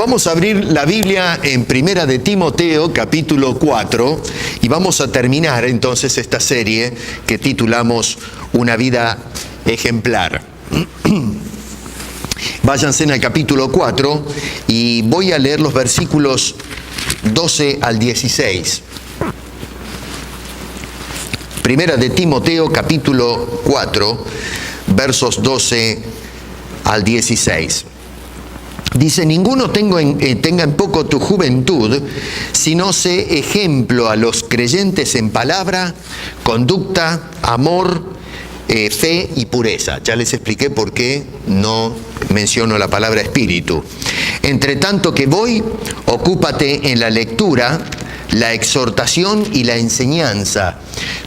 Vamos a abrir la Biblia en Primera de Timoteo, capítulo 4, y vamos a terminar entonces esta serie que titulamos Una vida ejemplar. Váyanse en el capítulo 4 y voy a leer los versículos 12 al 16. Primera de Timoteo, capítulo 4, versos 12 al 16. Dice: ninguno tenga en poco tu juventud, sino sé ejemplo a los creyentes en palabra, conducta, amor, fe y pureza. Ya les expliqué por qué no menciono la palabra espíritu. Entre tanto que voy, ocúpate en la lectura, la exhortación y la enseñanza.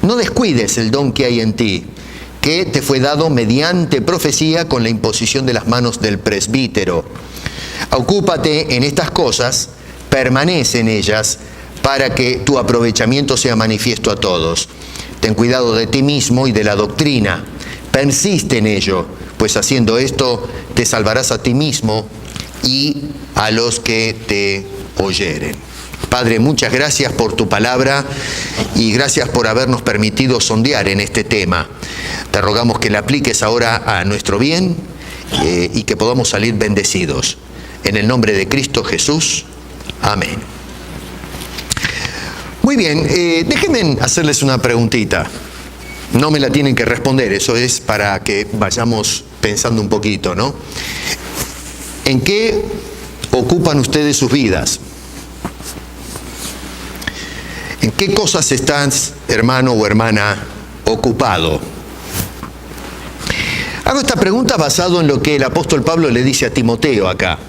No descuides el don que hay en ti, que te fue dado mediante profecía con la imposición de las manos del presbítero. Ocúpate en estas cosas, permanece en ellas, para que tu aprovechamiento sea manifiesto a todos. Ten cuidado de ti mismo y de la doctrina. Persiste en ello, pues haciendo esto te salvarás a ti mismo y a los que te oyeren. Padre, muchas gracias por tu palabra y gracias por habernos permitido sondear en este tema. Te rogamos que la apliques ahora a nuestro bien y que podamos salir bendecidos. En el nombre de Cristo Jesús. Amén. Muy bien, déjenme hacerles una preguntita. No me la tienen que responder, eso es para que vayamos pensando un poquito, ¿no? ¿En qué ocupan ustedes sus vidas? ¿En qué cosas estás, hermano o hermana, ocupado? Hago esta pregunta basado en lo que el apóstol Pablo le dice a Timoteo acá.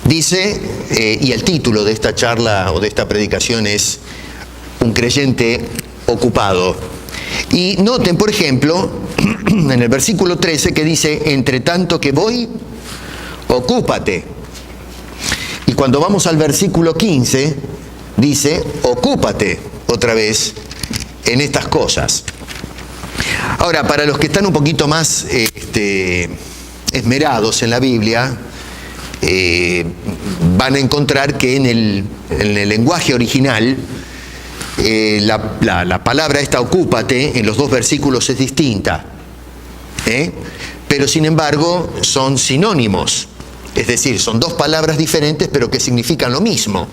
Dice, y el título de esta charla o de esta predicación es Un creyente ocupado. Y noten, por ejemplo, en el versículo 13 que dice, entre tanto que voy, ocúpate. Y cuando vamos al versículo 15, dice, ocúpate otra vez en estas cosas. Ahora, para los que están un poquito más esmerados en la Biblia, van a encontrar que en el lenguaje original la palabra esta ocúpate en los dos versículos es distinta, pero sin embargo son sinónimos, es decir, son dos palabras diferentes pero que significan lo mismo.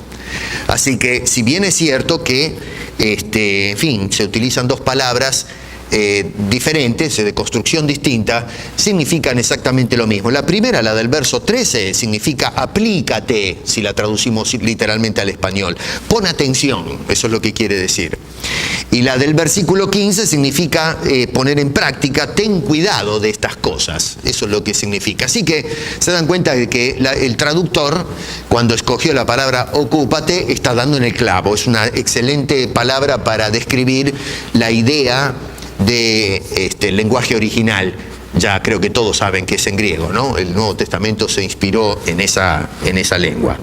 Así que si bien es cierto que en fin, se utilizan dos palabras diferentes, de construcción distinta, significan exactamente lo mismo. La primera, la del verso 13, significa aplícate, si la traducimos literalmente al español. Pon atención, eso es lo que quiere decir. Y la del versículo 15 significa poner en práctica, ten cuidado de estas cosas. Eso es lo que significa. Así que se dan cuenta de que el traductor, cuando escogió la palabra ocúpate, está dando en el clavo. Es una excelente palabra para describir la idea del lenguaje original. Ya creo que todos saben que es en griego, ¿no? El Nuevo Testamento se inspiró en esa lengua.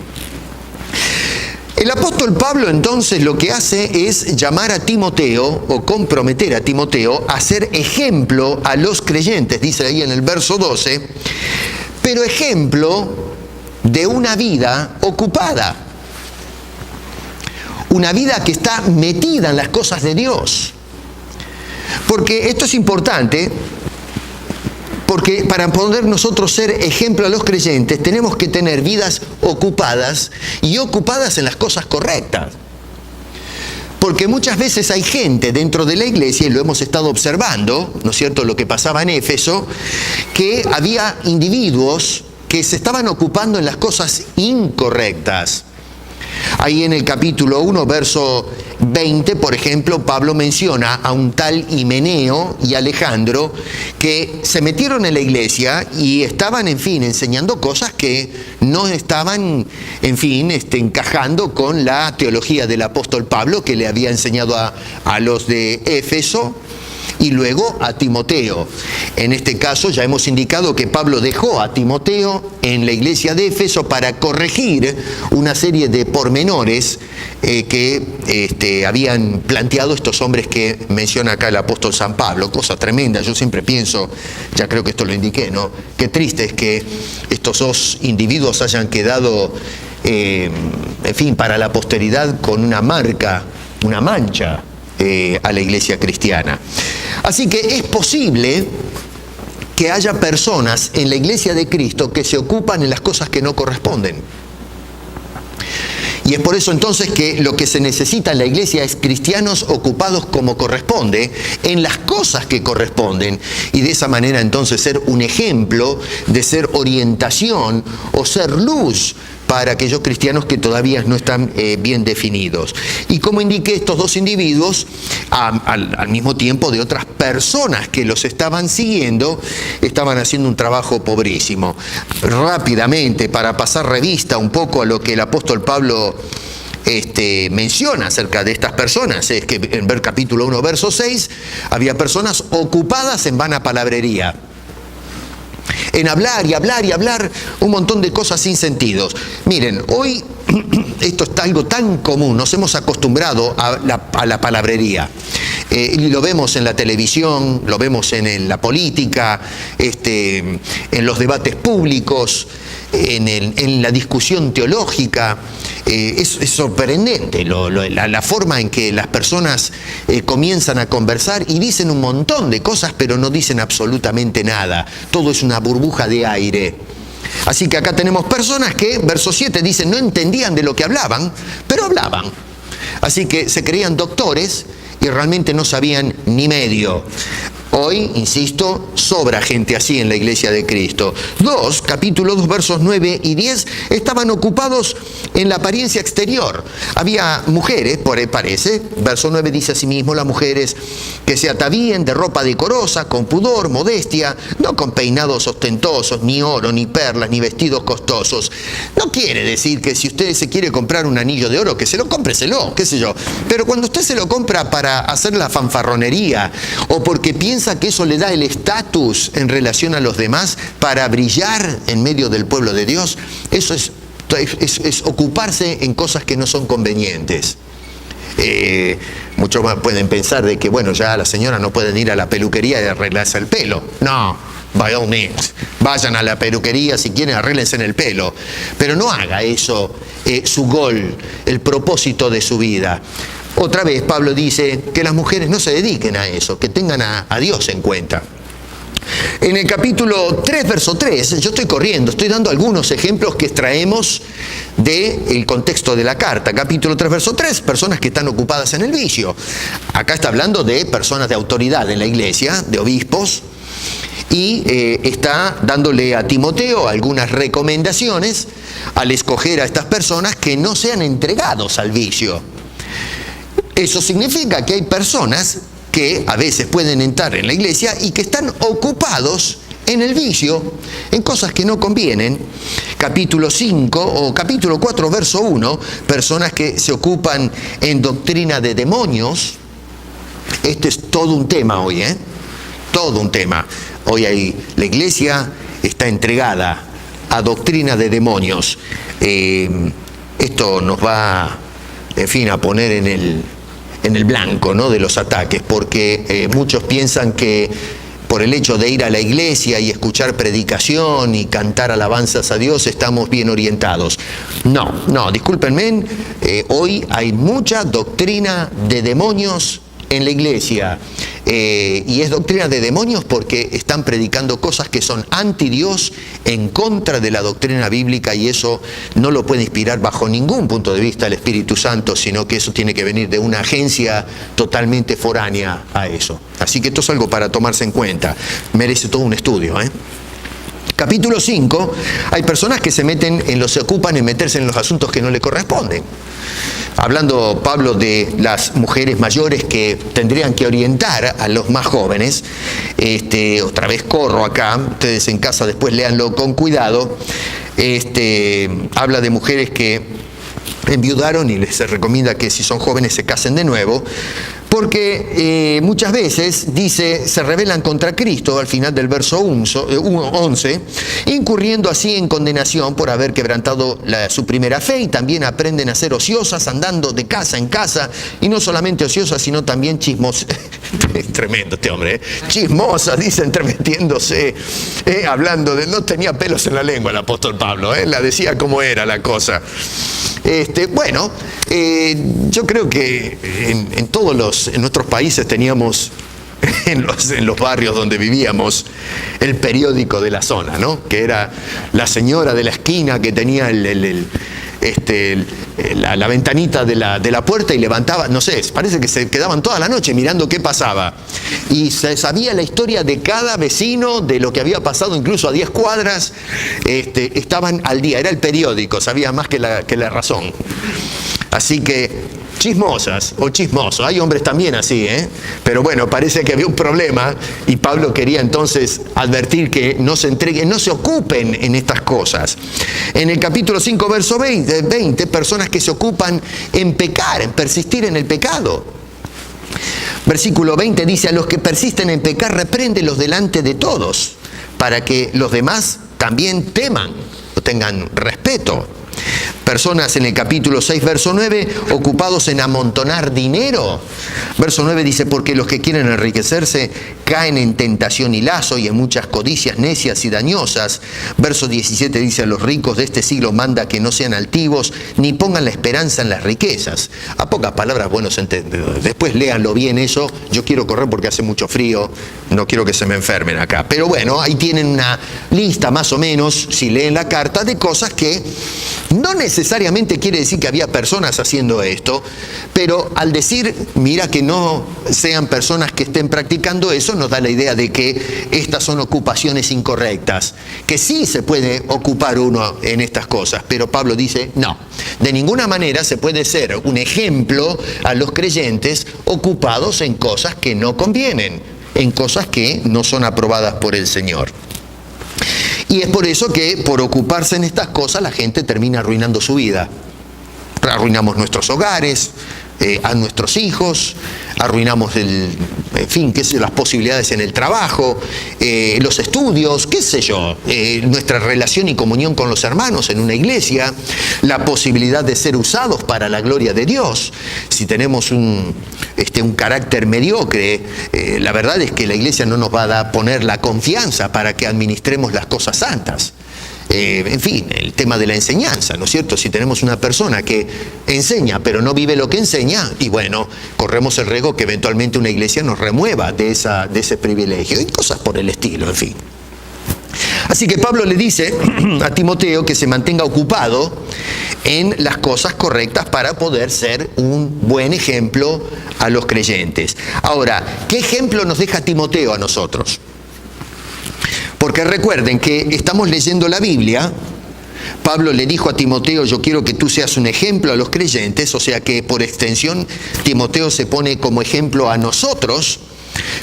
El apóstol Pablo entonces lo que hace es llamar a Timoteo o comprometer a Timoteo a ser ejemplo a los creyentes, dice ahí en el verso 12, pero ejemplo de una vida ocupada, una vida que está metida en las cosas de Dios. Porque esto es importante, porque para poder nosotros ser ejemplo a los creyentes tenemos que tener vidas ocupadas y ocupadas en las cosas correctas. Porque muchas veces hay gente dentro de la iglesia, y lo hemos estado observando, ¿no es cierto?, lo que pasaba en Éfeso, que había individuos que se estaban ocupando en las cosas incorrectas. Ahí en el capítulo 1, verso 20, por ejemplo, Pablo menciona a un tal Himeneo y Alejandro que se metieron en la iglesia y estaban, en fin, enseñando cosas que no estaban, en fin, encajando con la teología del apóstol Pablo que le había enseñado a los de Éfeso. y luego a Timoteo. En este caso ya hemos indicado que Pablo dejó a Timoteo en la iglesia de Éfeso para corregir una serie de pormenores que habían planteado estos hombres que menciona acá el apóstol San Pablo. Cosa tremenda, yo siempre pienso, ya creo que esto lo indiqué, ¿no? Qué triste es que estos dos individuos hayan quedado, en fin, para la posteridad con una marca, una mancha a la iglesia cristiana. Así que es posible que haya personas en la iglesia de Cristo que se ocupan en las cosas que no corresponden. Y es por eso entonces que lo que se necesita en la iglesia es cristianos ocupados como corresponde, en las cosas que corresponden, y de esa manera entonces ser un ejemplo de ser orientación o ser luz para aquellos cristianos que todavía no están bien definidos. Y como indiqué, estos dos individuos, al mismo tiempo de otras personas que los estaban siguiendo, estaban haciendo un trabajo pobrísimo. Rápidamente, para pasar revista un poco a lo que el apóstol Pablo menciona acerca de estas personas, es que en capítulo 1, verso 6, había personas ocupadas en vana palabrería, en hablar y hablar y hablar un montón de cosas sin sentidos. Miren, hoy esto es algo tan común, nos hemos acostumbrado a la palabrería. Y lo vemos en la televisión, lo vemos en la política, en los debates públicos, en la discusión teológica. Es sorprendente la forma en que las personas comienzan a conversar y dicen un montón de cosas, pero no dicen absolutamente nada. Todo es una burbuja de aire. Así que acá tenemos personas que, verso 7 dice, no entendían de lo que hablaban, pero hablaban. Así que se creían doctores y realmente no sabían ni medio. Hoy, insisto, sobra gente así en la iglesia de Cristo. Capítulo 2, versos 9 y 10, estaban ocupados en la apariencia exterior. Había mujeres, parece, verso 9 dice asimismo, las mujeres que se atavíen de ropa decorosa, con pudor, modestia, no con peinados ostentosos, ni oro, ni perlas, ni vestidos costosos. No quiere decir que si usted se quiere comprar un anillo de oro, que se lo cómpreselo, qué sé yo. Pero cuando usted se lo compra para hacer la fanfarronería, o porque piensa que eso le da el estatus en relación a los demás para brillar en medio del pueblo de Dios, eso es ocuparse en cosas que no son convenientes. Muchos pueden pensar de que, bueno, ya las señoras no pueden ir a la peluquería y arreglarse el pelo. No, by all means, vayan a la peluquería si quieren, arréglense en el pelo. Pero no haga eso su goal, el propósito de su vida. Otra vez Pablo dice que las mujeres no se dediquen a eso, que tengan a Dios en cuenta. En el capítulo 3, verso 3, yo estoy corriendo, estoy dando algunos ejemplos que extraemos del contexto de la carta. Capítulo 3, verso 3, personas que están ocupadas en el vicio. Acá está hablando de personas de autoridad en la iglesia, de obispos, y está dándole a Timoteo algunas recomendaciones al escoger a estas personas que no sean entregados al vicio. Eso significa que hay personas que a veces pueden entrar en la iglesia y que están ocupados en el vicio, en cosas que no convienen. Capítulo 5 o capítulo 4, verso 1, personas que se ocupan en doctrina de demonios. Este es todo un tema hoy, todo un tema. Hoy la iglesia está entregada a doctrina de demonios. Esto nos va, en fin, a poner en el blanco, ¿no?, de los ataques, porque muchos piensan que por el hecho de ir a la iglesia y escuchar predicación y cantar alabanzas a Dios estamos bien orientados. No, discúlpenme, hoy hay mucha doctrina de demonios en la iglesia, y es doctrina de demonios porque están predicando cosas que son anti Dios, en contra de la doctrina bíblica, y eso no lo puede inspirar bajo ningún punto de vista el Espíritu Santo, sino que eso tiene que venir de una agencia totalmente foránea a eso. Así que esto es algo para tomarse en cuenta, merece todo un estudio, Capítulo 5, hay personas que se ocupan en meterse en los asuntos que no le corresponden. Hablando Pablo de las mujeres mayores que tendrían que orientar a los más jóvenes, otra vez corro acá, ustedes en casa después léanlo con cuidado, habla de mujeres que enviudaron y les recomienda que si son jóvenes se casen de nuevo, porque muchas veces, dice, se rebelan contra Cristo al final del verso 11, incurriendo así en condenación por haber quebrantado su primera fe, y también aprenden a ser ociosas, andando de casa en casa, y no solamente ociosas, sino también chismosas. Tremendo este hombre, chismosas, dice, entremetiéndose, hablando de... No tenía pelos en la lengua el apóstol Pablo, la decía como era la cosa. Yo creo que en nuestros países teníamos en los barrios donde vivíamos el periódico de la zona, ¿no? Que era la señora de la esquina que tenía la ventanita de la puerta y levantaba, no sé, parece que se quedaban toda la noche mirando qué pasaba. Y se sabía la historia de cada vecino, de lo que había pasado incluso a 10 cuadras, estaban al día, era el periódico, sabía más que la razón. Así que chismosas o chismosos, hay hombres también así, pero bueno, parece que había un problema y Pablo quería entonces advertir que no se entreguen, no se ocupen en estas cosas. En el capítulo 5, verso 20, personas que se ocupan en pecar, en persistir en el pecado. Versículo 20 dice: a los que persisten en pecar, repréndelos delante de todos, para que los demás también teman o tengan respeto. Personas en el capítulo 6, verso 9, ocupados en amontonar dinero. Verso 9 dice: porque los que quieren enriquecerse caen en tentación y lazo y en muchas codicias necias y dañosas. Verso 17 dice: a los ricos de este siglo manda que no sean altivos, ni pongan la esperanza en las riquezas. A pocas palabras, buenos entendedores. Después léanlo bien eso. Yo quiero correr porque hace mucho frío, no quiero que se me enfermen acá. Pero bueno, ahí tienen una lista más o menos, si leen la carta, de cosas que no necesariamente quiere decir que había personas haciendo esto, pero al decir, mira que no sean personas que estén practicando eso, nos da la idea de que estas son ocupaciones incorrectas, que sí se puede ocupar uno en estas cosas, pero Pablo dice, no, de ninguna manera se puede ser un ejemplo a los creyentes ocupados en cosas que no convienen, en cosas que no son aprobadas por el Señor. Y es por eso que por ocuparse en estas cosas la gente termina arruinando su vida. Arruinamos nuestros hogares, a nuestros hijos, arruinamos las posibilidades en el trabajo, los estudios, qué sé yo, nuestra relación y comunión con los hermanos en una iglesia, la posibilidad de ser usados para la gloria de Dios. Si tenemos un carácter mediocre, la verdad es que la iglesia no nos va a poner la confianza para que administremos las cosas santas. En fin, el tema de la enseñanza, ¿no es cierto? Si tenemos una persona que enseña pero no vive lo que enseña, y bueno, corremos el riesgo que eventualmente una iglesia nos remueva de ese privilegio y cosas por el estilo, en fin. Así que Pablo le dice a Timoteo que se mantenga ocupado en las cosas correctas para poder ser un buen ejemplo a los creyentes. Ahora, ¿qué ejemplo nos deja Timoteo a nosotros? Porque recuerden que estamos leyendo la Biblia. Pablo le dijo a Timoteo: yo quiero que tú seas un ejemplo a los creyentes, o sea que por extensión Timoteo se pone como ejemplo a nosotros.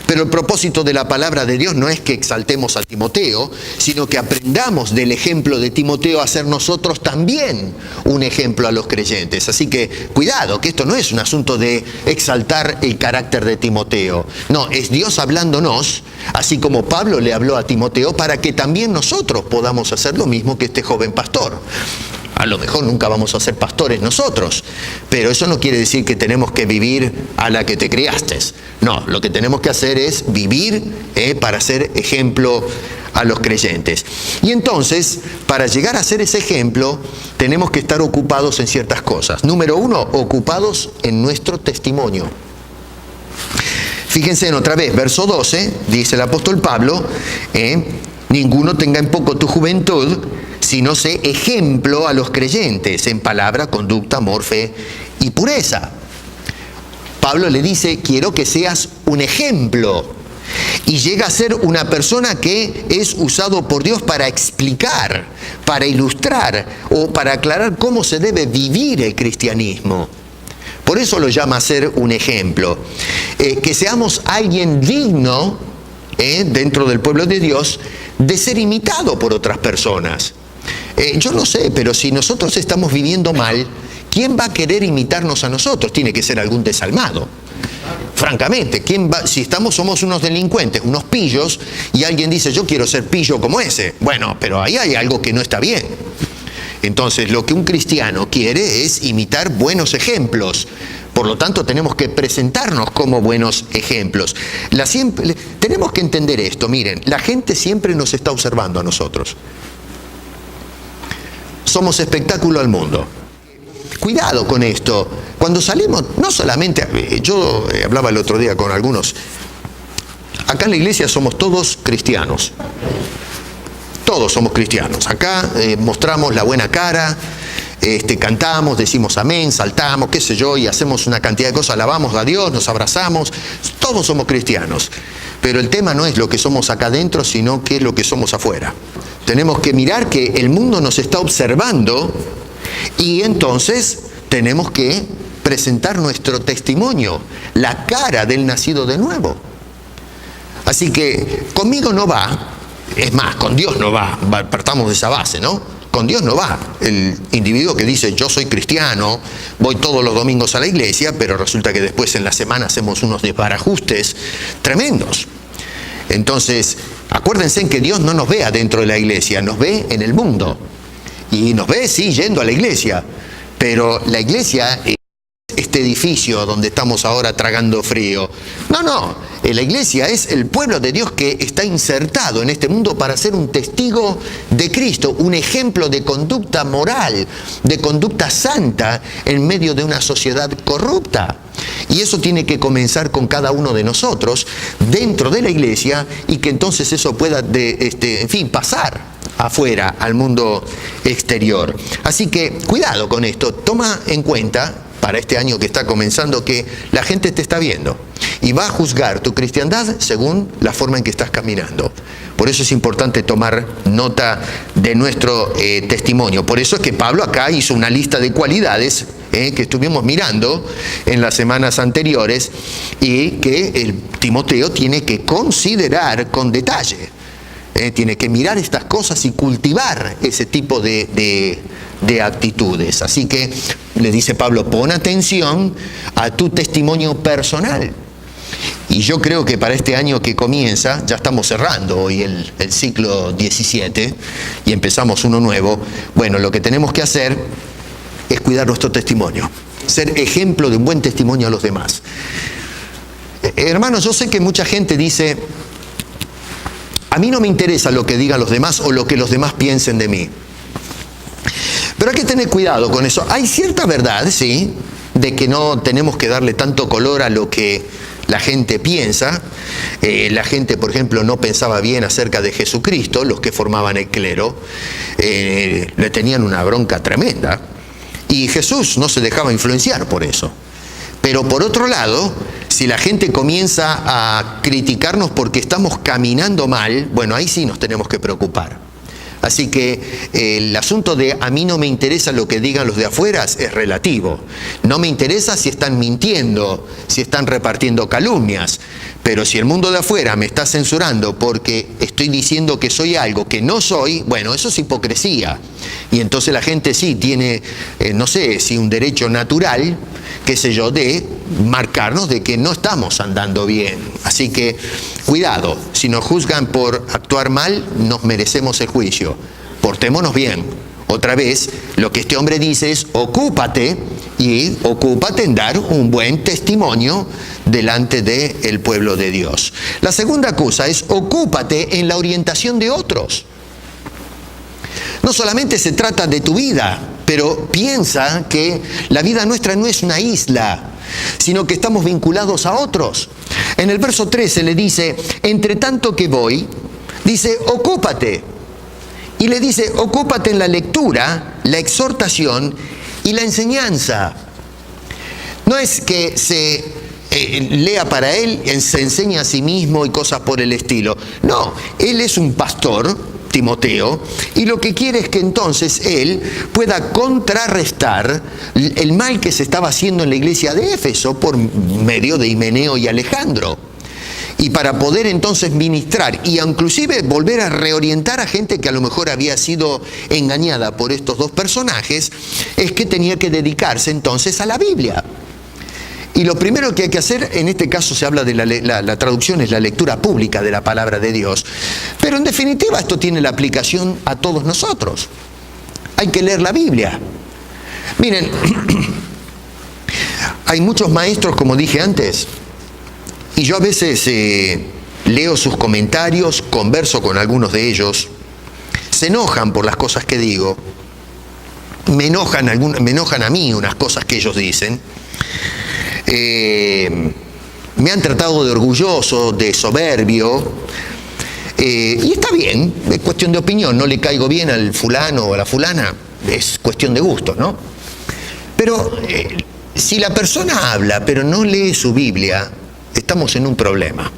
Pero el propósito de la palabra de Dios no es que exaltemos a Timoteo, sino que aprendamos del ejemplo de Timoteo a ser nosotros también un ejemplo a los creyentes. Así que cuidado, que esto no es un asunto de exaltar el carácter de Timoteo. No, es Dios hablándonos, así como Pablo le habló a Timoteo, para que también nosotros podamos hacer lo mismo que este joven pastor. A lo mejor nunca vamos a ser pastores nosotros, pero eso no quiere decir que tenemos que vivir a la que te criaste. No, lo que tenemos que hacer es vivir para ser ejemplo a los creyentes. Y entonces, para llegar a ser ese ejemplo, tenemos que estar ocupados en ciertas cosas. Número 1, ocupados en nuestro testimonio. Fíjense en otra vez, verso 12, dice el apóstol Pablo, ninguno tenga en poco tu juventud, sino sé ejemplo a los creyentes en palabra, conducta, amor, fe y pureza. Pablo le dice, quiero que seas un ejemplo. Y llega a ser una persona que es usado por Dios para explicar, para ilustrar o para aclarar cómo se debe vivir el cristianismo. Por eso lo llama a ser un ejemplo. Que seamos alguien digno dentro del pueblo de Dios de ser imitado por otras personas. Yo no sé, pero si nosotros estamos viviendo mal, ¿quién va a querer imitarnos a nosotros? Tiene que ser algún desalmado. Francamente, si somos unos delincuentes, unos pillos, y alguien dice, yo quiero ser pillo como ese. Bueno, pero ahí hay algo que no está bien. Entonces, lo que un cristiano quiere es imitar buenos ejemplos. Por lo tanto, tenemos que presentarnos como buenos ejemplos. Tenemos que entender esto. Miren, la gente siempre nos está observando a nosotros. Somos espectáculo al mundo. Cuidado con esto. Cuando salimos, no solamente... Yo hablaba el otro día con algunos. Acá en la iglesia somos todos cristianos. Todos somos cristianos. Acá mostramos la buena cara, cantamos, decimos amén, saltamos, qué sé yo, y hacemos una cantidad de cosas, alabamos a Dios, nos abrazamos. Todos somos cristianos. Pero el tema no es lo que somos acá adentro, sino qué es lo que somos afuera. Tenemos que mirar que el mundo nos está observando y entonces tenemos que presentar nuestro testimonio, la cara del nacido de nuevo. Así que conmigo no va. Es más, con Dios no va, partamos de esa base, ¿no? Con Dios no va. El individuo que dice, yo soy cristiano, voy todos los domingos a la iglesia, pero resulta que después en la semana hacemos unos desbarajustes tremendos. Entonces, acuérdense en que Dios no nos ve adentro de la iglesia, nos ve en el mundo. Y nos ve, sí, yendo a la iglesia, pero la iglesia es este edificio donde estamos ahora tragando frío. No. La iglesia es el pueblo de Dios que está insertado en este mundo para ser un testigo de Cristo, un ejemplo de conducta moral, de conducta santa en medio de una sociedad corrupta. Y eso tiene que comenzar con cada uno de nosotros dentro de la iglesia y que entonces eso pueda, pasar afuera al mundo exterior. Así que cuidado con esto, toma en cuenta para este año que está comenzando que la gente te está viendo y va a juzgar tu cristiandad según la forma en que estás caminando. Por eso es importante tomar nota de nuestro testimonio. Por eso es que Pablo acá hizo una lista de cualidades que estuvimos mirando en las semanas anteriores y que el Timoteo tiene que considerar con detalle. Tiene que mirar estas cosas y cultivar ese tipo de actitudes. Así que le dice Pablo, pon atención a tu testimonio personal. Y yo creo que para este año que comienza, ya estamos cerrando hoy el ciclo 17 y empezamos uno nuevo. Bueno, lo que tenemos que hacer es cuidar nuestro testimonio, ser ejemplo de un buen testimonio a los demás. Hermanos, yo sé que mucha gente dice, a mí no me interesa lo que digan los demás o lo que los demás piensen de mí. Pero hay que tener cuidado con eso. Hay cierta verdad, sí, de que no tenemos que darle tanto color a lo que la gente piensa. La gente, por ejemplo, no pensaba bien acerca de Jesucristo, los que formaban el clero. Le tenían una bronca tremenda. Y Jesús no se dejaba influenciar por eso. Pero por otro lado, si la gente comienza a criticarnos porque estamos caminando mal, bueno, ahí sí nos tenemos que preocupar. Así que el asunto de a mí no me interesa lo que digan los de afuera es relativo. No me interesa si están mintiendo, si están repartiendo calumnias. Pero si el mundo de afuera me está censurando porque estoy diciendo que soy algo que no soy, bueno, eso es hipocresía. Y entonces la gente sí tiene, no sé, si un derecho natural, qué sé yo, de marcarnos de que no estamos andando bien. Así que cuidado, si nos juzgan por actuar mal, nos merecemos el juicio. Portémonos bien. Otra vez, lo que este hombre dice es, ocúpate en dar un buen testimonio delante del pueblo de Dios. La segunda cosa es, ocúpate en la orientación de otros. No solamente se trata de tu vida, pero piensa que la vida nuestra no es una isla, sino que estamos vinculados a otros. En el verso 13 le dice, entre tanto que voy, dice, ocúpate. Y le dice, ocúpate en la lectura, la exhortación y la enseñanza. No es que se lea para él, se enseña a sí mismo y cosas por el estilo. No, él es un pastor, Timoteo, y lo que quiere es que entonces él pueda contrarrestar el mal que se estaba haciendo en la iglesia de Éfeso por medio de Himeneo y Alejandro. y para poder entonces ministrar y inclusive volver a reorientar a gente que a lo mejor había sido engañada por estos dos personajes, es que tenía que dedicarse entonces a la Biblia. Y lo primero que hay que hacer, en este caso se habla de la traducción, es la lectura pública de la palabra de Dios. Pero en definitiva esto tiene la aplicación a todos nosotros. Hay que leer la Biblia. Miren, hay muchos maestros, como dije antes, y yo a veces leo sus comentarios, converso con algunos de ellos, se enojan por las cosas que digo, me enojan a mí unas cosas que ellos dicen. Me han tratado de orgulloso, de soberbio, y está bien, es cuestión de opinión, no le caigo bien al fulano o a la fulana, es cuestión de gusto, ¿no? Pero si la persona habla pero no lee su Biblia, estamos en un problema.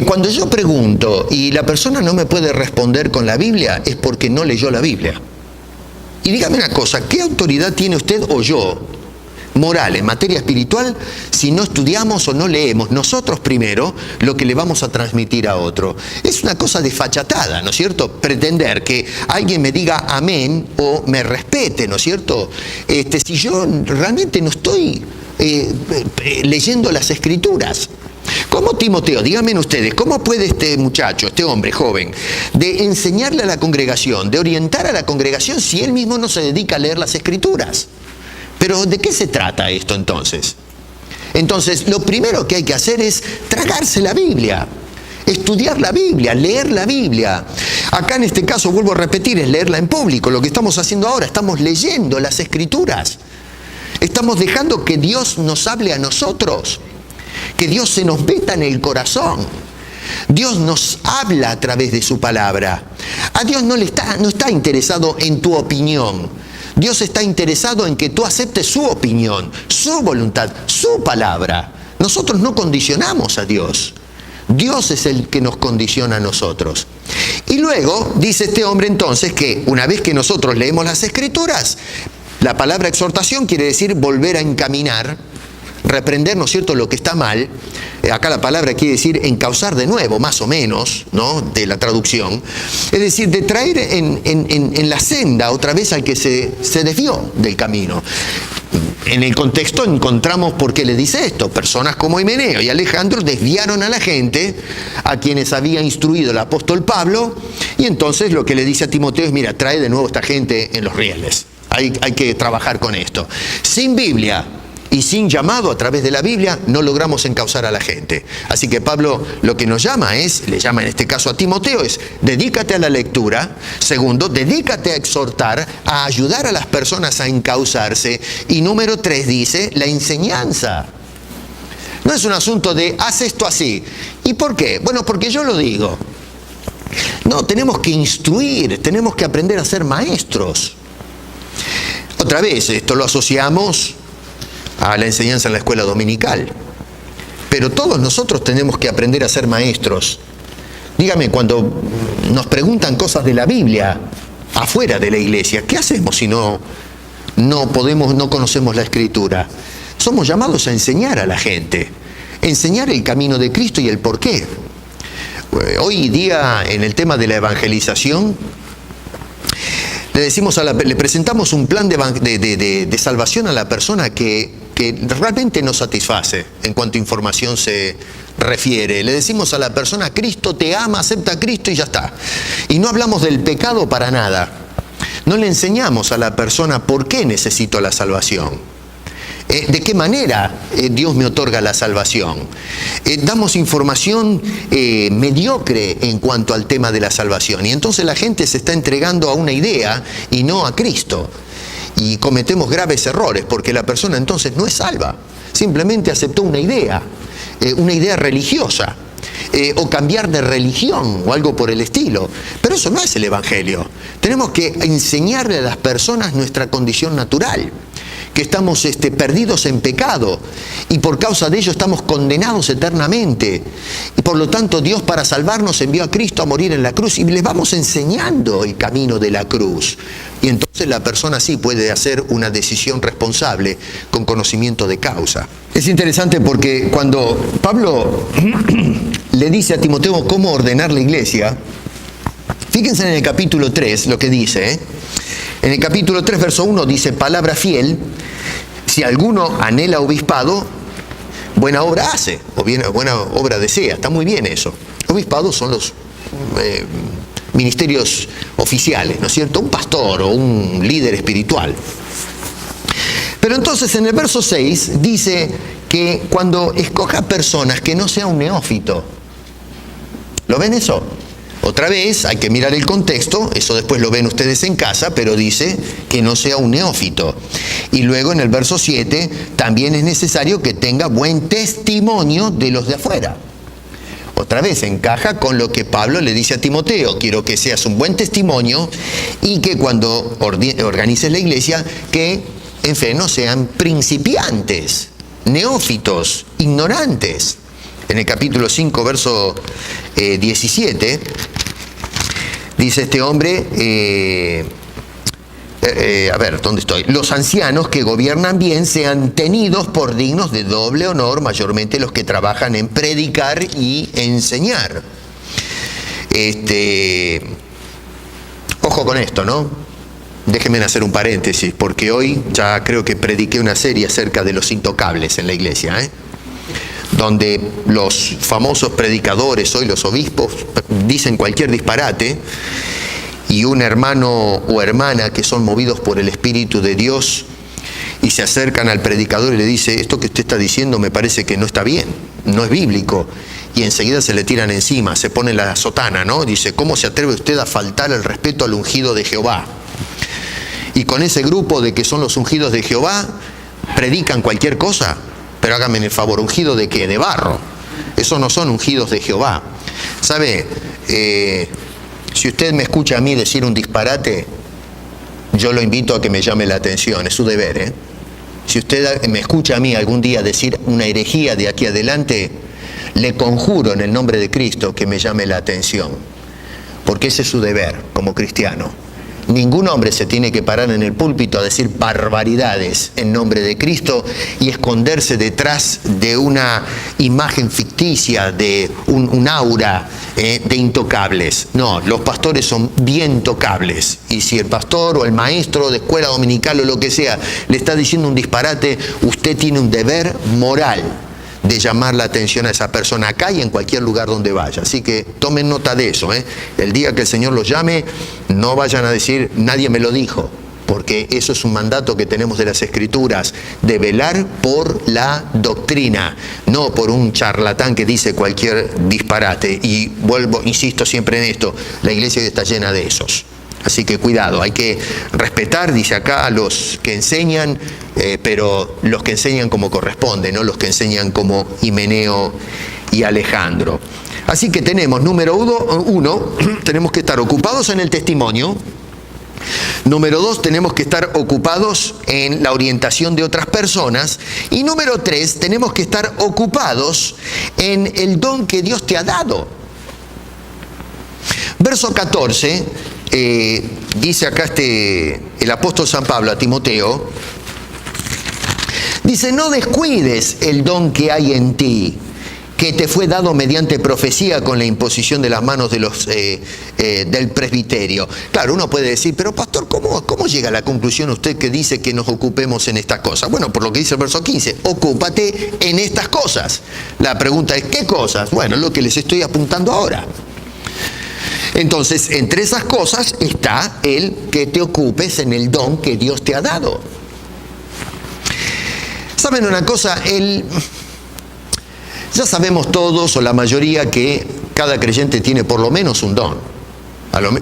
Cuando yo pregunto y la persona no me puede responder con la Biblia, es porque no leyó la Biblia. Y dígame una cosa, ¿qué autoridad tiene usted o yo, moral, en materia espiritual, si no estudiamos o no leemos nosotros primero lo que le vamos a transmitir a otro? Es una cosa desfachatada, ¿no es cierto? Pretender que alguien me diga amén o me respete, ¿no es cierto? Si yo realmente no estoy leyendo las Escrituras. ¿Cómo Timoteo, díganme ustedes, cómo puede este muchacho, este hombre joven, de enseñarle a la congregación, de orientar a la congregación si él mismo no se dedica a leer las Escrituras? Pero ¿de qué se trata esto entonces? Entonces, lo primero que hay que hacer es tragarse la Biblia, estudiar la Biblia, leer la Biblia. Acá en este caso, vuelvo a repetir, es leerla en público. Lo que estamos haciendo ahora, estamos leyendo las Escrituras. Estamos dejando que Dios nos hable a nosotros, que Dios se nos meta en el corazón. Dios nos habla a través de su palabra. A Dios no está interesado en tu opinión. Dios está interesado en que tú aceptes su opinión, su voluntad, su palabra. Nosotros no condicionamos a Dios. Dios es el que nos condiciona a nosotros. Y luego dice este hombre entonces que una vez que nosotros leemos las Escrituras, la palabra exhortación quiere decir volver a encaminar, reprender, ¿no es cierto?, lo que está mal. Acá la palabra quiere decir encauzar de nuevo, más o menos, ¿no?, de la traducción. Es decir, de traer en la senda otra vez al que se desvió del camino. En el contexto encontramos por qué le dice esto. Personas como Himeneo y Alejandro desviaron a la gente a quienes había instruido el apóstol Pablo, y entonces lo que le dice a Timoteo es, mira, trae de nuevo a esta gente en los rieles. Hay que trabajar con esto. Sin Biblia y sin llamado a través de la Biblia no logramos encauzar a la gente. Así que Pablo lo que nos llama le llama en este caso a Timoteo, es dedícate a la lectura. Segundo, dedícate a exhortar, a ayudar a las personas a encauzarse. Y número 3 dice, la enseñanza. No es un asunto de haz esto así. ¿Y por qué? Bueno, porque yo lo digo. No, tenemos que instruir, tenemos que aprender a ser maestros. Otra vez, esto lo asociamos a la enseñanza en la escuela dominical. Pero todos nosotros tenemos que aprender a ser maestros. Dígame, cuando nos preguntan cosas de la Biblia afuera de la iglesia, ¿qué hacemos si no conocemos la Escritura? Somos llamados a enseñar a la gente, enseñar el camino de Cristo y el porqué. Hoy día, en el tema de la evangelización, le presentamos un plan de salvación a la persona que realmente no satisface en cuanto a información se refiere. Le decimos a la persona, Cristo te ama, acepta a Cristo y ya está. Y no hablamos del pecado para nada. No le enseñamos a la persona por qué necesito la salvación. ¿De qué manera Dios me otorga la salvación? Damos información mediocre en cuanto al tema de la salvación. Y entonces la gente se está entregando a una idea y no a Cristo. Y cometemos graves errores porque la persona entonces no es salva. Simplemente aceptó una idea religiosa. O cambiar de religión o algo por el estilo. Pero eso no es el Evangelio. Tenemos que enseñarle a las personas nuestra condición natural. que estamos perdidos en pecado y por causa de ello estamos condenados eternamente. Y por lo tanto Dios, para salvarnos, envió a Cristo a morir en la cruz y les vamos enseñando el camino de la cruz. Y entonces la persona sí puede hacer una decisión responsable con conocimiento de causa. Es interesante porque cuando Pablo le dice a Timoteo cómo ordenar la iglesia, fíjense en el capítulo 3 lo que dice, En el capítulo 3, verso 1 dice: palabra fiel, si alguno anhela obispado, buena obra hace, o bien, buena obra desea. Está muy bien eso. Obispados son los ministerios oficiales, ¿no es cierto? Un pastor o un líder espiritual. Pero entonces en el verso 6 dice que cuando escoja personas, que no sea un neófito. ¿Lo ven eso? Otra vez, hay que mirar el contexto, eso después lo ven ustedes en casa, pero dice que no sea un neófito. Y luego en el verso 7, también es necesario que tenga buen testimonio de los de afuera. Otra vez, encaja con lo que Pablo le dice a Timoteo: quiero que seas un buen testimonio y que cuando organices la iglesia, que en fe no sean principiantes, neófitos, ignorantes. En el capítulo 5, verso 17, dice este hombre, a ver, ¿dónde estoy? Los ancianos que gobiernan bien sean tenidos por dignos de doble honor, mayormente los que trabajan en predicar y enseñar. Ojo con esto, ¿no? Déjenme hacer un paréntesis, porque hoy ya creo que prediqué una serie acerca de los intocables en la iglesia, donde los famosos predicadores, hoy los obispos, dicen cualquier disparate, y un hermano o hermana que son movidos por el Espíritu de Dios y se acercan al predicador y le dice: esto que usted está diciendo me parece que no está bien, no es bíblico. Y enseguida se le tiran encima, se pone la sotana, ¿no? Dice: ¿cómo se atreve usted a faltar el respeto al ungido de Jehová? Y con ese grupo de que son los ungidos de Jehová, predican cualquier cosa. Pero háganme el favor, ¿ungido de qué? De barro. Esos no son ungidos de Jehová. ¿Sabe? Si usted me escucha a mí decir un disparate, yo lo invito a que me llame la atención, es su deber, Si usted me escucha a mí algún día decir una herejía de aquí adelante, le conjuro en el nombre de Cristo que me llame la atención, porque ese es su deber como cristiano. Ningún hombre se tiene que parar en el púlpito a decir barbaridades en nombre de Cristo y esconderse detrás de una imagen ficticia, de un aura de intocables. No, los pastores son bien tocables. Y si el pastor o el maestro de escuela dominical o lo que sea le está diciendo un disparate, usted tiene un deber moral de llamar la atención a esa persona acá y en cualquier lugar donde vaya. Así que tomen nota de eso, El día que el Señor los llame, no vayan a decir: nadie me lo dijo, porque eso es un mandato que tenemos de las Escrituras, de velar por la doctrina, no por un charlatán que dice cualquier disparate. Y insisto siempre en esto, la iglesia está llena de esos. Así que cuidado, hay que respetar, dice acá, a los que enseñan, pero los que enseñan como corresponde, no los que enseñan como Himeneo y Alejandro. Así que tenemos, número uno, tenemos que estar ocupados en el testimonio. Número 2, tenemos que estar ocupados en la orientación de otras personas. Y número 3, tenemos que estar ocupados en el don que Dios te ha dado. Verso 14, dice acá el apóstol San Pablo a Timoteo, dice: no descuides el don que hay en ti, que te fue dado mediante profecía con la imposición de las manos de los del presbiterio. Claro, uno puede decir: pero pastor, ¿cómo llega a la conclusión usted que dice que nos ocupemos en estas cosas? Bueno, por lo que dice el verso 15, ocúpate en estas cosas. La pregunta es: ¿qué cosas? Bueno, lo que les estoy apuntando ahora. Entonces, entre esas cosas está el que te ocupes en el don que Dios te ha dado. ¿Saben una cosa? Ya sabemos todos, o la mayoría, que cada creyente tiene por lo menos un don.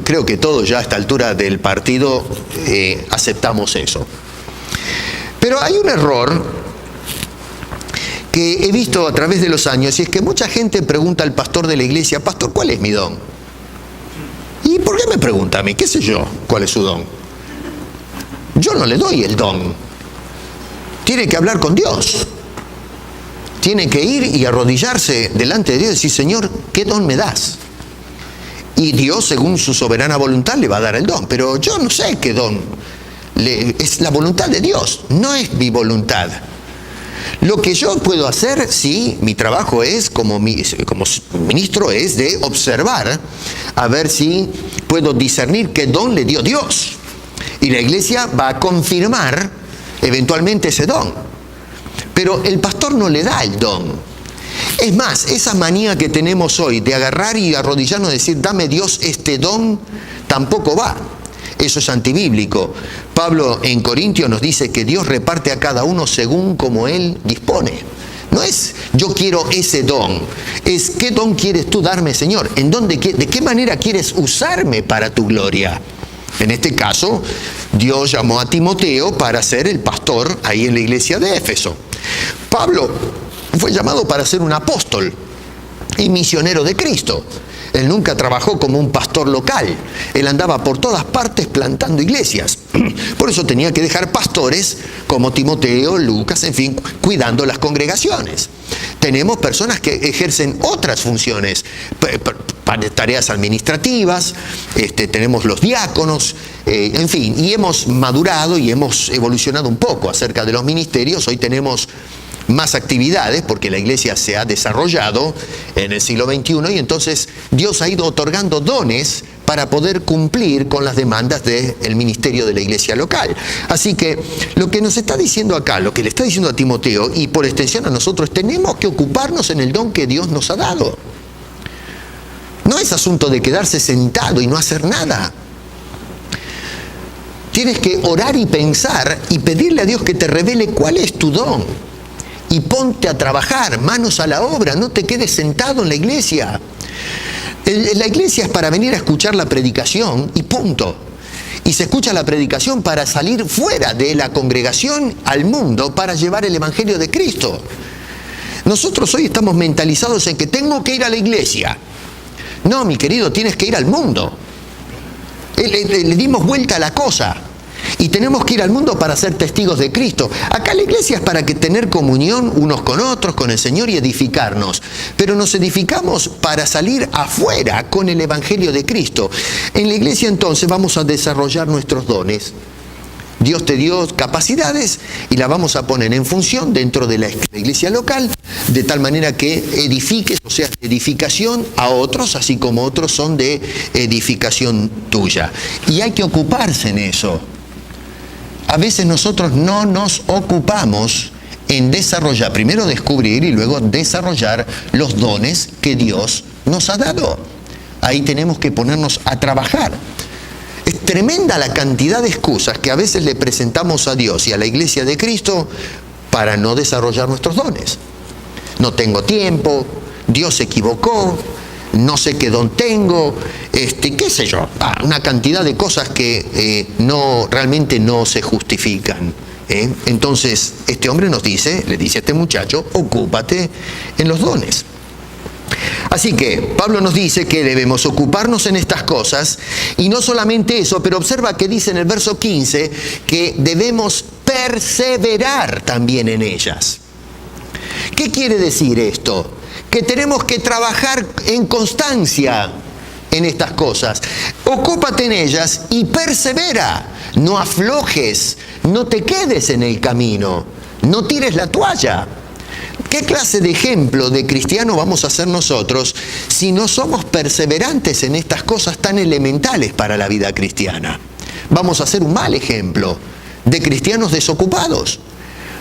Creo que todos ya a esta altura del partido aceptamos eso. Pero hay un error que he visto a través de los años, y es que mucha gente pregunta al pastor de la iglesia: pastor, ¿cuál es mi don? ¿Y por qué me pregunta a mí? ¿Qué sé yo cuál es su don? Yo no le doy el don. tiene que hablar con Dios. Tiene que ir y arrodillarse delante de Dios y decir, Señor, ¿qué don me das? Y Dios, según su soberana voluntad, le va a dar el don. Pero yo no sé qué don. Es la voluntad de Dios, no es mi voluntad. Lo que yo puedo hacer, sí, mi trabajo es, como ministro, es de observar, a ver si puedo discernir qué don le dio Dios. Y la iglesia va a confirmar eventualmente ese don. Pero el pastor no le da el don. Es más, esa manía que tenemos hoy de agarrar y arrodillarnos y decir, dame Dios este don, tampoco va. Eso es antibíblico. Pablo en Corintios nos dice que Dios reparte a cada uno según como Él dispone. No es yo quiero ese don, es qué don quieres tú darme, Señor. ¿De qué manera quieres usarme para tu gloria? En este caso, Dios llamó a Timoteo para ser el pastor ahí en la iglesia de Éfeso. Pablo fue llamado para ser un apóstol y misionero de Cristo. Él nunca trabajó como un pastor local. Él andaba por todas partes plantando iglesias. Por eso tenía que dejar pastores como Timoteo, Lucas, en fin, cuidando las congregaciones. Tenemos personas que ejercen otras funciones, tareas administrativas, tenemos los diáconos, en fin, y hemos madurado y hemos evolucionado un poco acerca de los ministerios. Hoy tenemos más actividades porque la iglesia se ha desarrollado en el siglo XXI y entonces Dios ha ido otorgando dones para poder cumplir con las demandas del ministerio de la iglesia local. Así que lo que nos está diciendo acá, lo que le está diciendo a Timoteo y por extensión a nosotros, tenemos que ocuparnos en el don que Dios nos ha dado. No es asunto de quedarse sentado y no hacer nada. Tienes que orar y pensar y pedirle a Dios que te revele cuál es tu don. Y ponte a trabajar, manos a la obra, no te quedes sentado en la iglesia. La iglesia es para venir a escuchar la predicación y punto. Y se escucha la predicación para salir fuera de la congregación al mundo para llevar el evangelio de Cristo. Nosotros hoy estamos mentalizados en que tengo que ir a la iglesia. No, mi querido, tienes que ir al mundo. Le dimos vuelta a la cosa. Y tenemos que ir al mundo para ser testigos de Cristo. Acá la iglesia es para tener comunión unos con otros, con el Señor y edificarnos. Pero nos edificamos para salir afuera con el Evangelio de Cristo. En la iglesia entonces vamos a desarrollar nuestros dones. Dios te dio capacidades y las vamos a poner en función dentro de la iglesia local, de tal manera que edifiques, o sea, de edificación a otros, así como otros son de edificación tuya. Y hay que ocuparse en eso. A veces nosotros no nos ocupamos en desarrollar, primero descubrir y luego desarrollar los dones que Dios nos ha dado. Ahí tenemos que ponernos a trabajar. Es tremenda la cantidad de excusas que a veces le presentamos a Dios y a la iglesia de Cristo para no desarrollar nuestros dones. No tengo tiempo, Dios se equivocó, no sé qué don tengo, qué sé yo, una cantidad de cosas que realmente no se justifican. Entonces, este hombre le dice a este muchacho, ocúpate en los dones. Así que Pablo nos dice que debemos ocuparnos en estas cosas y no solamente eso, pero observa que dice en el verso 15 que debemos perseverar también en ellas. ¿Qué quiere decir esto? Que tenemos que trabajar en constancia en estas cosas. Ocúpate en ellas y persevera. No aflojes, no te quedes en el camino, no tires la toalla. ¿Qué clase de ejemplo de cristiano vamos a ser nosotros si no somos perseverantes en estas cosas tan elementales para la vida cristiana? Vamos a ser un mal ejemplo de cristianos desocupados.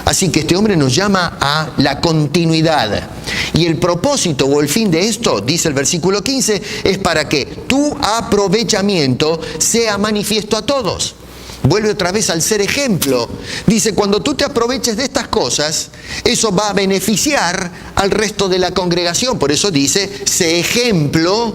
Así que este hombre nos llama a la continuidad. Y el propósito o el fin de esto, dice el versículo 15, es para que tu aprovechamiento sea manifiesto a todos. Vuelve otra vez al ser ejemplo. Dice, cuando tú te aproveches de estas cosas, eso va a beneficiar al resto de la congregación. Por eso dice, sé ejemplo,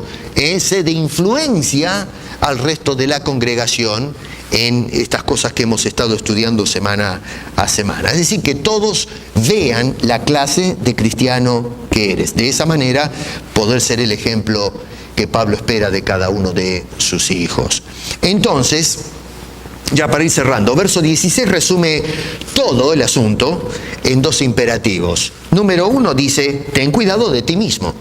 sé de influencia al resto de la congregación en estas cosas que hemos estado estudiando semana a semana. Es decir, que todos vean la clase de cristiano que eres. De esa manera, poder ser el ejemplo que Pablo espera de cada uno de sus hijos. Entonces, Ya para ir cerrando, verso 16 resume todo el asunto en dos imperativos. Número 1 dice, ten cuidado de ti mismo.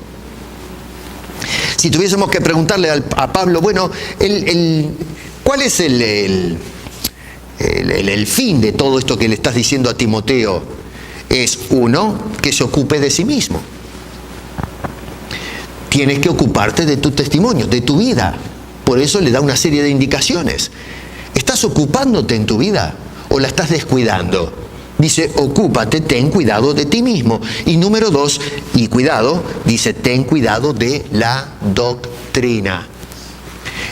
Si tuviésemos que preguntarle a Pablo, bueno, ¿cuál es el fin de todo esto que le estás diciendo a Timoteo? Es uno, que se ocupe de sí mismo. Tienes que ocuparte de tu testimonio, de tu vida. Por eso le da una serie de indicaciones. ¿Estás ocupándote en tu vida o la estás descuidando? Dice, ocúpate, ten cuidado de ti mismo. Y número 2, y cuidado, dice, ten cuidado de la doctrina.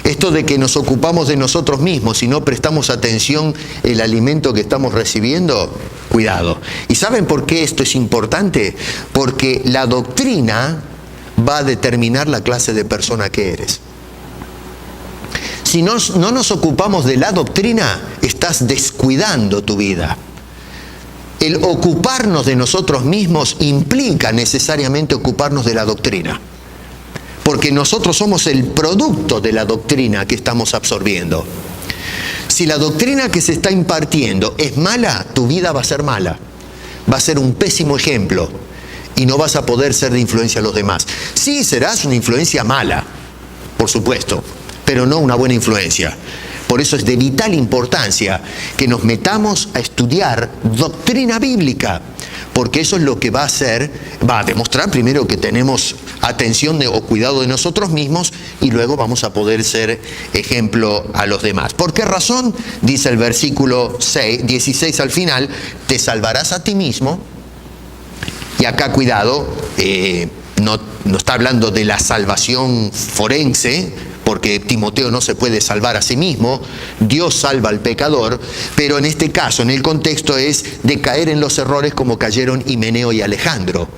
Esto de que nos ocupamos de nosotros mismos y no prestamos atención al alimento que estamos recibiendo, cuidado. ¿Y saben por qué esto es importante? Porque la doctrina va a determinar la clase de persona que eres. Si no nos ocupamos de la doctrina, estás descuidando tu vida. El ocuparnos de nosotros mismos implica necesariamente ocuparnos de la doctrina. Porque nosotros somos el producto de la doctrina que estamos absorbiendo. Si la doctrina que se está impartiendo es mala, tu vida va a ser mala. Va a ser un pésimo ejemplo y no vas a poder ser de influencia a los demás. Sí, serás una influencia mala, por supuesto, pero no una buena influencia. Por eso es de vital importancia que nos metamos a estudiar doctrina bíblica, porque eso es lo que va a demostrar primero que tenemos atención o cuidado de nosotros mismos y luego vamos a poder ser ejemplo a los demás. ¿Por qué razón? Dice el versículo 16 al final, te salvarás a ti mismo. Y acá cuidado, no está hablando de la salvación forense, porque Timoteo no se puede salvar a sí mismo, Dios salva al pecador, pero en este caso, en el contexto es de caer en los errores como cayeron Himeneo y Alejandro.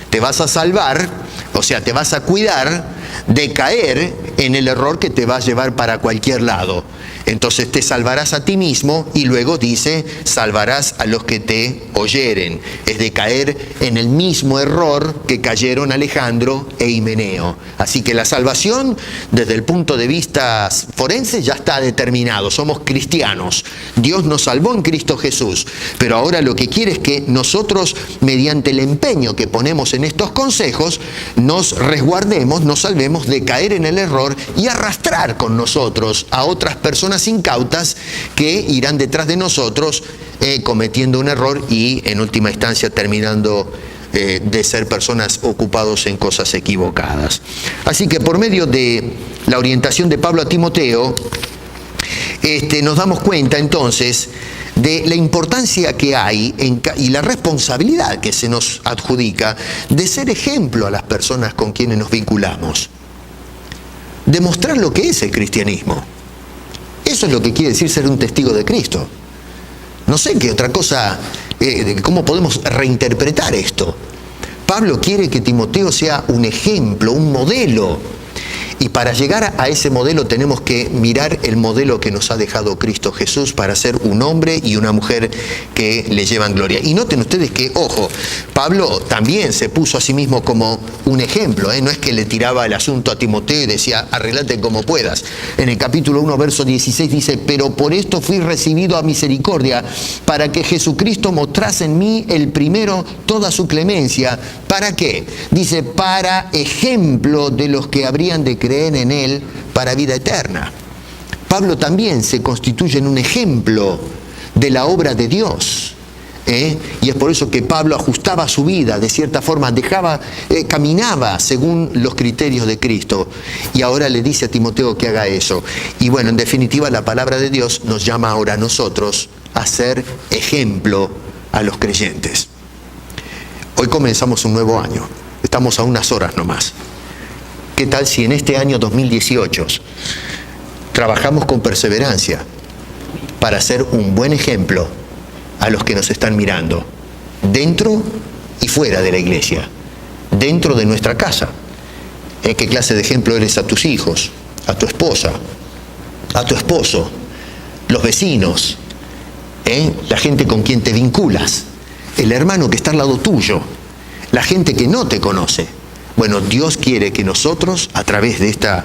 Te vas a salvar, o sea, te vas a cuidar de caer en el error que te va a llevar para cualquier lado. Entonces te salvarás a ti mismo y luego dice, salvarás a los que te oyeren. Es de caer en el mismo error que cayeron Alejandro e Himeneo. Así que la salvación, desde el punto de vista forense, ya está determinado. Somos cristianos. Dios nos salvó en Cristo Jesús. Pero ahora lo que quiere es que nosotros, mediante el empeño que ponemos en estos consejos, nos resguardemos, nos salvemos de caer en el error y arrastrar con nosotros a otras personas incautas que irán detrás de nosotros cometiendo un error y en última instancia terminando de ser personas ocupados en cosas equivocadas. Así que por medio de la orientación de Pablo a Timoteo, nos damos cuenta entonces de la importancia que hay y la responsabilidad que se nos adjudica de ser ejemplo a las personas con quienes nos vinculamos. Demostrar lo que es el cristianismo. Eso es lo que quiere decir ser un testigo de Cristo. No sé qué otra cosa, cómo podemos reinterpretar esto. Pablo quiere que Timoteo sea un ejemplo, un modelo. Y para llegar a ese modelo tenemos que mirar el modelo que nos ha dejado Cristo Jesús para ser un hombre y una mujer que le llevan gloria. Y noten ustedes que, ojo, Pablo también se puso a sí mismo como un ejemplo, no es que le tiraba el asunto a Timoteo y decía, arreglate como puedas. En el capítulo 1, verso 16 dice, pero por esto fui recibido a misericordia, para que Jesucristo mostrase en mí el primero toda su clemencia. ¿Para qué? Dice, para ejemplo de los que habrían de creer en Él para vida eterna. Pablo también se constituye en un ejemplo de la obra de Dios. Y es por eso que Pablo ajustaba su vida, de cierta forma, caminaba según los criterios de Cristo. Y ahora le dice a Timoteo que haga eso. Y bueno, en definitiva, la palabra de Dios nos llama ahora a nosotros a ser ejemplo a los creyentes. Hoy comenzamos un nuevo año. Estamos a unas horas nomás. ¿Qué tal si en este año 2018 trabajamos con perseverancia para ser un buen ejemplo a los que nos están mirando, dentro y fuera de la iglesia, dentro de nuestra casa? ¿Qué clase de ejemplo eres a tus hijos, a tu esposa, a tu esposo, los vecinos, la gente con quien te vinculas, el hermano que está al lado tuyo, la gente que no te conoce? Bueno, Dios quiere que nosotros, a través de esta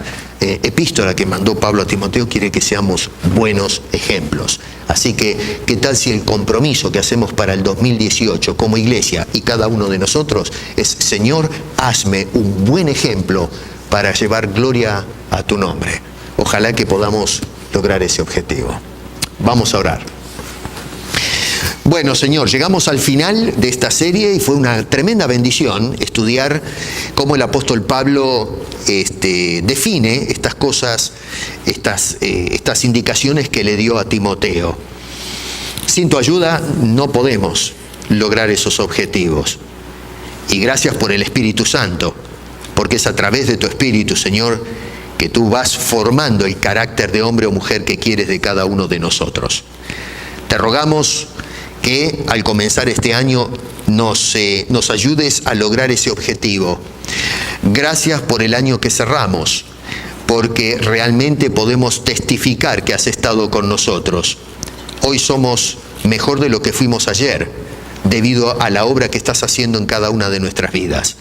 epístola que mandó Pablo a Timoteo quiere que seamos buenos ejemplos. Así que, ¿qué tal si el compromiso que hacemos para el 2018 como iglesia y cada uno de nosotros es: Señor, hazme un buen ejemplo para llevar gloria a tu nombre? Ojalá que podamos lograr ese objetivo. Vamos a orar. Bueno, Señor, llegamos al final de esta serie y fue una tremenda bendición estudiar cómo el apóstol Pablo define estas cosas, estas indicaciones que le dio a Timoteo. Sin tu ayuda no podemos lograr esos objetivos. Y gracias por el Espíritu Santo, porque es a través de tu Espíritu, Señor, que tú vas formando el carácter de hombre o mujer que quieres de cada uno de nosotros. Te rogamos que al comenzar este año nos ayudes a lograr ese objetivo. Gracias por el año que cerramos, porque realmente podemos testificar que has estado con nosotros. Hoy somos mejor de lo que fuimos ayer, debido a la obra que estás haciendo en cada una de nuestras vidas.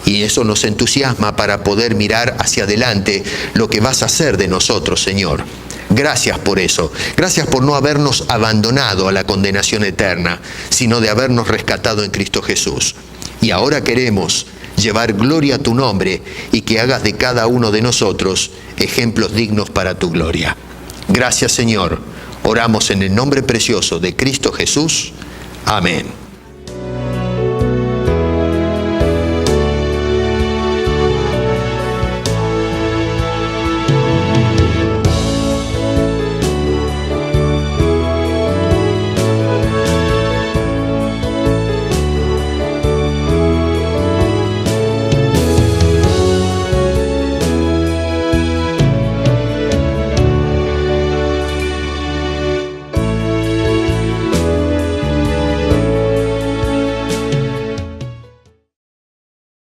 Y eso nos entusiasma para poder mirar hacia adelante lo que vas a hacer de nosotros, Señor. Gracias por eso. Gracias por no habernos abandonado a la condenación eterna, sino de habernos rescatado en Cristo Jesús. Y ahora queremos llevar gloria a tu nombre y que hagas de cada uno de nosotros ejemplos dignos para tu gloria. Gracias, Señor. Oramos en el nombre precioso de Cristo Jesús. Amén.